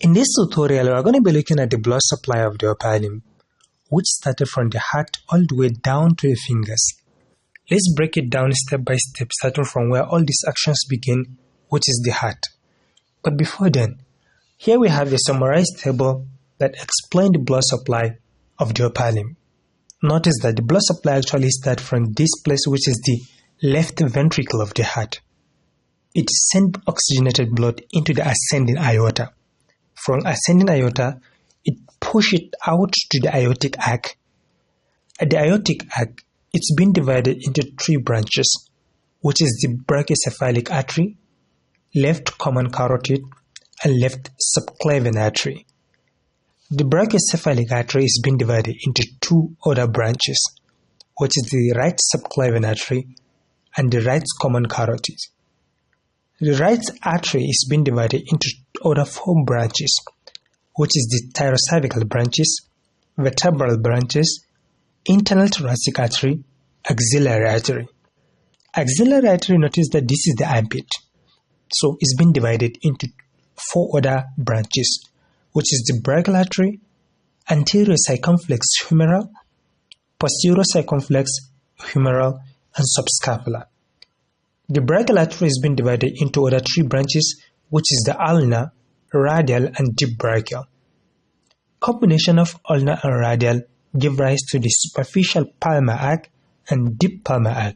In this tutorial, we are going to be looking at the blood supply of the upper limb, which started from the heart all the way down to the fingers. Let's break it down step by step, starting from where all these actions begin, which is the heart. But before then, here we have a summarized table that explains the blood supply of the upper limb. Notice that the blood supply actually starts from this place, which is the left ventricle of the heart. It sends oxygenated blood into the ascending aorta. From ascending aorta, it pushes it out to the aortic arc. At the aortic arc, it's been divided into three branches, which is the brachiocephalic artery, left common carotid, and left subclavian artery. The brachiocephalic artery is being divided into two other branches, which is the right subclavian artery and the right common carotid. The right artery is being divided into other four branches, which is the thyrocervical branches, vertebral branches, internal thoracic artery, axillary artery. Axillary artery, notice that this is the armpit. So it's been divided into four other branches, which is the brachial artery, anterior circumflex humeral, posterior circumflex humeral, and subscapular. The brachial artery has been divided into other three branches, which is the ulnar, radial, and deep brachial. Combination of ulnar and radial give rise to the superficial palmar arc and deep palmar arc.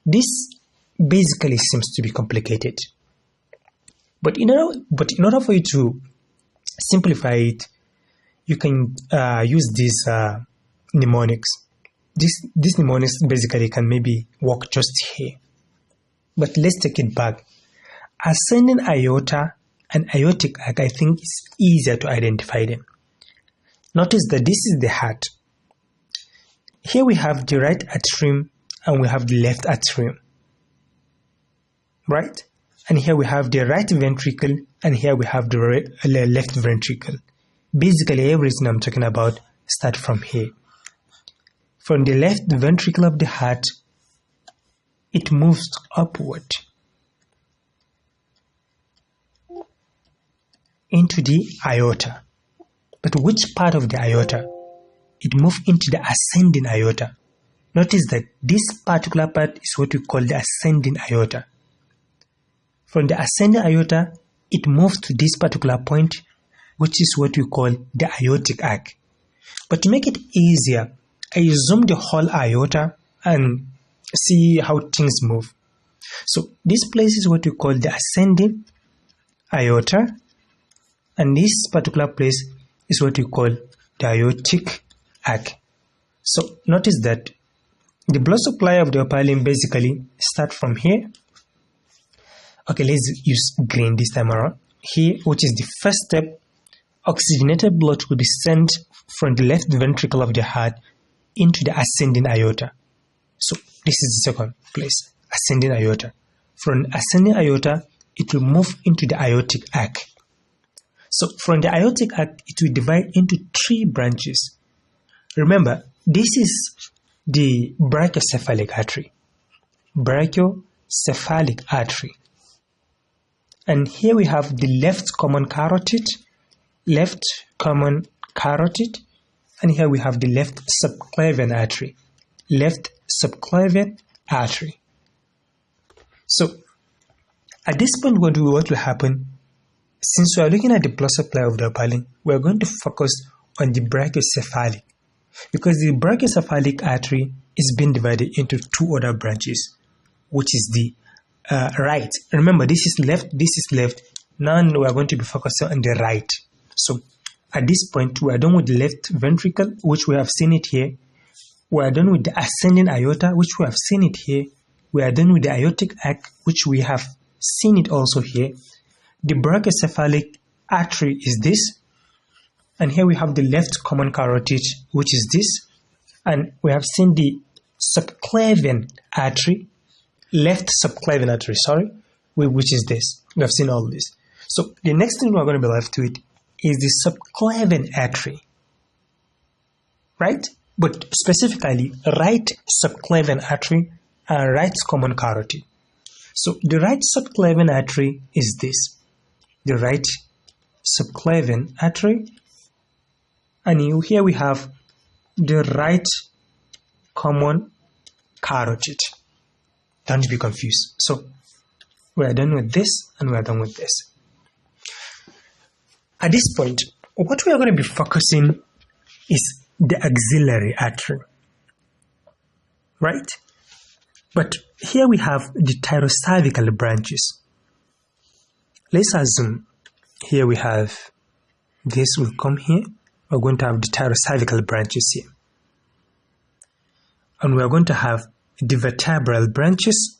This basically seems to be complicated. But in order for you to simplify it, you can use these mnemonics. These mnemonics basically can maybe work just here. But let's take it back. Ascending aorta and aortic arc, I think it's easier to identify them. Notice that this is the heart. Here we have the right atrium and we have the left atrium. Right? And here we have the right ventricle and here we have the left ventricle. Basically, everything I'm talking about starts from here. From the left ventricle of the heart, it moves upward into the aorta. But which part of the aorta? It moves into the ascending aorta. Notice that this particular part is what we call the ascending aorta. From the ascending aorta, it moves to this particular point, which is what we call the aortic arc. But to make it easier, I zoom the whole aorta and see how things move. So this place is what we call the ascending aorta, and this particular place is what we call the aortic arc. So notice that the blood supply of the upper limb basically starts from here. Okay, let's use green this time around. Here, which is the first step, oxygenated blood will be sent from the left ventricle of the heart into the ascending aorta. So this is the second place, ascending aorta. From ascending aorta, it will move into the aortic arc. So from the aortic arc, it will divide into three branches. Remember, this is the brachiocephalic artery. Brachiocephalic artery. And here we have the left common carotid, and here we have the left subclavian artery, So at this point, what will happen? Since we are looking at the blood supply of the upper limb, we are going to focus on the brachiocephalic, because the brachiocephalic artery is being divided into two other branches, which is the right. Remember, this is left, this is left. Now we are going to be focusing on the right. So at this point, we are done with the left ventricle, which we have seen it here. We are done with the ascending aorta, which we have seen it here. We are done with the aortic arc, which we have seen it also here. The brachiocephalic artery is this. And here we have the left common carotid, which is this. And we have seen the subclavian artery, left subclavian artery, which is this. We have seen all this. So the next thing we're going to be left with is the subclavian artery, right? But specifically, right subclavian artery and right common carotid. So the right subclavian artery is this, the right subclavian artery, and here we have the right common carotid. Don't be confused. So we are done with this and we are done with this. At this point, what we are going to be focusing is the axillary artery, right? But here we have the thyrocervical branches. Let's assume here we have this will come here. We're going to have the thyrocervical branches here. And we're going to have the vertebral branches,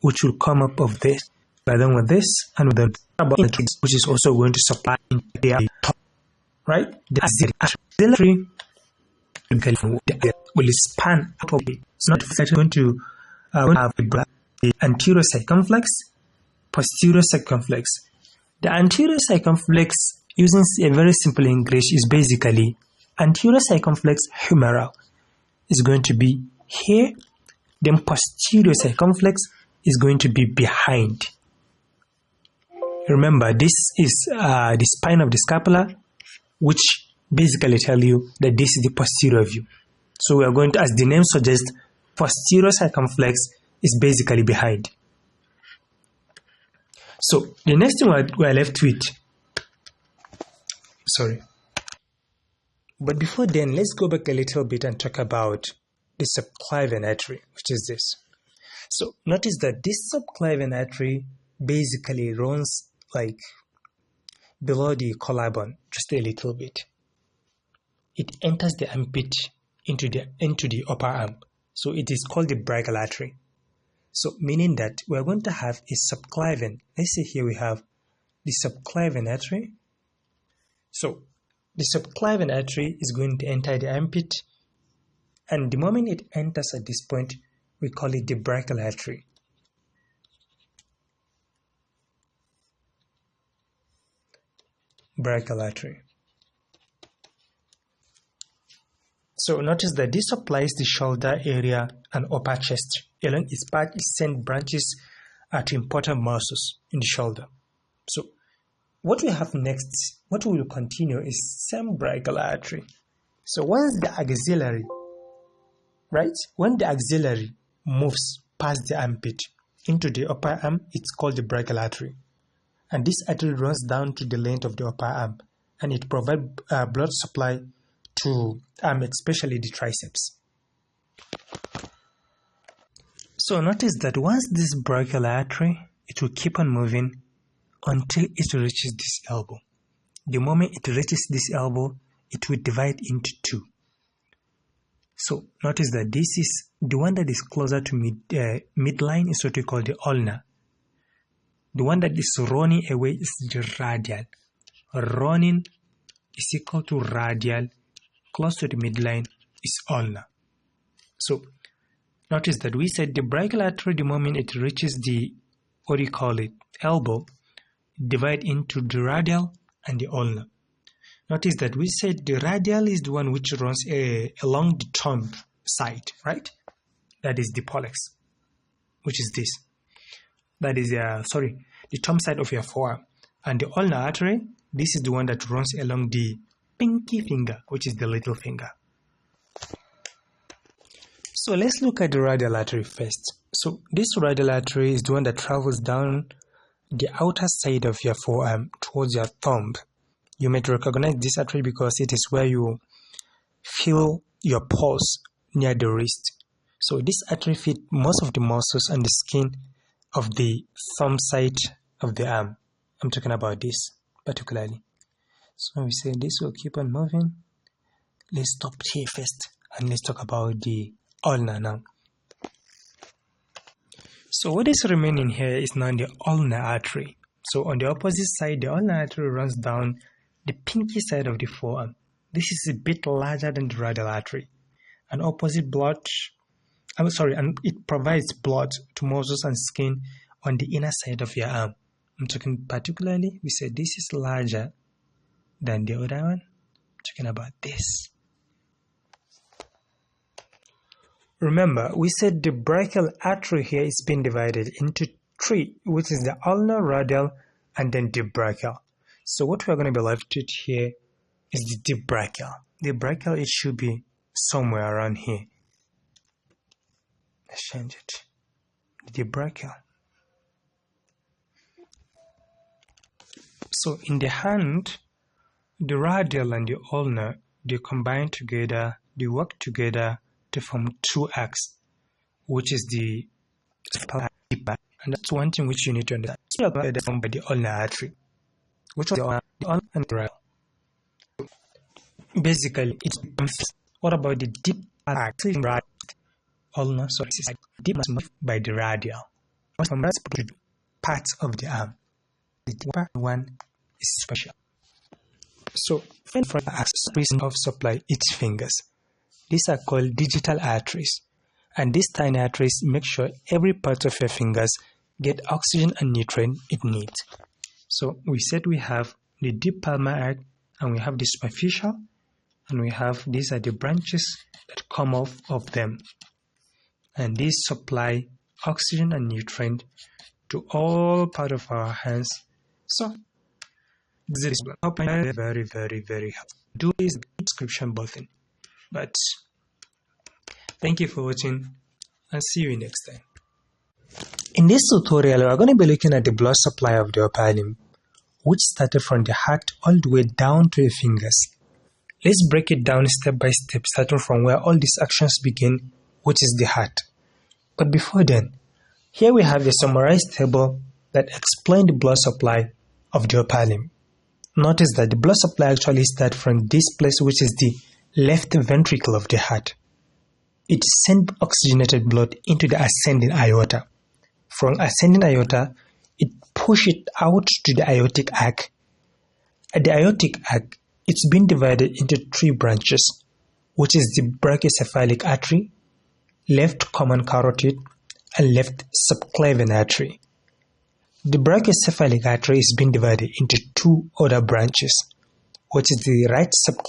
which will come up of this. We're done with this, and with the which is also going to supply into the top, right? The axillary will span up. It's not going to have the anterior circumflex, posterior circumflex. The anterior circumflex, using a very simple English, is basically anterior circumflex humeral is going to be here, then posterior circumflex is going to be behind. Remember, this is the spine of the scapula, which basically tell you that this is the posterior view. So we are going to, as the name suggests, posterior circumflex is basically behind. So the next thing we are left with, but before then, let's go back a little bit and talk about the subclavian artery, which is this. So notice that this subclavian artery basically runs like below the collarbone, just a little bit. It enters the armpit into the upper arm. So it is called the brachial artery. So meaning that we're going to have a subclavian. Let's say here we have the subclavian artery. So the subclavian artery is going to enter the armpit, and the moment it enters at this point, we call it the brachial artery. Brachial artery. So notice that this supplies the shoulder area and upper chest. Along its path, it sends branches to important muscles in the shoulder. So what we have next, what we will continue is same brachial artery. So once the axillary, right? When the axillary moves past the armpit into the upper arm, it's called the brachial artery. And this artery runs down to the length of the upper arm, and it provides blood supply to arm, especially the triceps. So notice that once this brachial artery, it will keep on moving until it reaches this elbow. The moment it reaches this elbow, it will divide into two. So notice that this is the one that is closer to midline is what we call the ulnar. The one that is running away is the radial. Running is equal to radial. Close to the midline is ulnar. So notice that we said the brachial artery, the moment it reaches the, elbow, divide into the radial and the ulnar. Notice that we said the radial is the one which runs along the thumb side, right? That is the pollex, which is this. That is, the thumb side of your forearm. And the ulnar artery, this is the one that runs along the pinky finger, which is the little finger. So let's look at the radial artery first. So this radial artery is the one that travels down the outer side of your forearm towards your thumb. You might recognize this artery because it is where you feel your pulse near the wrist. So this artery feeds most of the muscles and the skin of the thumb side of the arm. I'm talking about this particularly. So we say this will keep on moving. Let's stop here first and let's talk about the ulnar now. So what is remaining here is now the ulnar artery. So on the opposite side, the ulnar artery runs down the pinky side of the forearm. This is a bit larger than the radial artery. And it provides blood to muscles and skin on the inner side of your arm. I'm talking particularly, we said this is larger than the other one. I'm talking about this. Remember, we said the brachial artery here is being divided into three, which is the ulnar, radial, and then the brachial. So what we're going to be left with here is the deep brachial. The brachial, it should be somewhere around here. Let's change it. The deep brachial. So in the hand, the radial and the ulnar, they combine together, they work together to form two arcs, which is the deep arc. And that's one thing which you need to understand. So that's formed by the ulnar artery, which is the ulnar and the radial. Basically, it's what about the deep arc? Ulnar, so this is deep by the radial. From parts of the arm. The deeper one is special. So, when from arteries of supply its fingers, these are called digital arteries, and these tiny arteries make sure every part of your fingers get oxygen and nutrient it needs. So we said we have the deep palmar arc, and we have the superficial, and we have these are the branches that come off of them, and these supply oxygen and nutrient to all part of our hands. So this is very helpful. Do is the description button. But thank you for watching, and see you next time. In this tutorial, we are going to be looking at the blood supply of the upper limb, which started from the heart all the way down to your fingers. Let's break it down step by step, starting from where all these actions begin, which is the heart. But before then, here we have a summarized table that explains the blood supply of the upper limb. Notice that the blood supply actually starts from this place, which is the left ventricle of the heart. It sends oxygenated blood into the ascending aorta. From ascending aorta, it pushes it out to the aortic arc. At the aortic arc, it's been divided into three branches, which is the brachiocephalic artery, left common carotid, and left subclavian artery. The brachiocephalic artery is being divided into two other branches, which is the right subclavian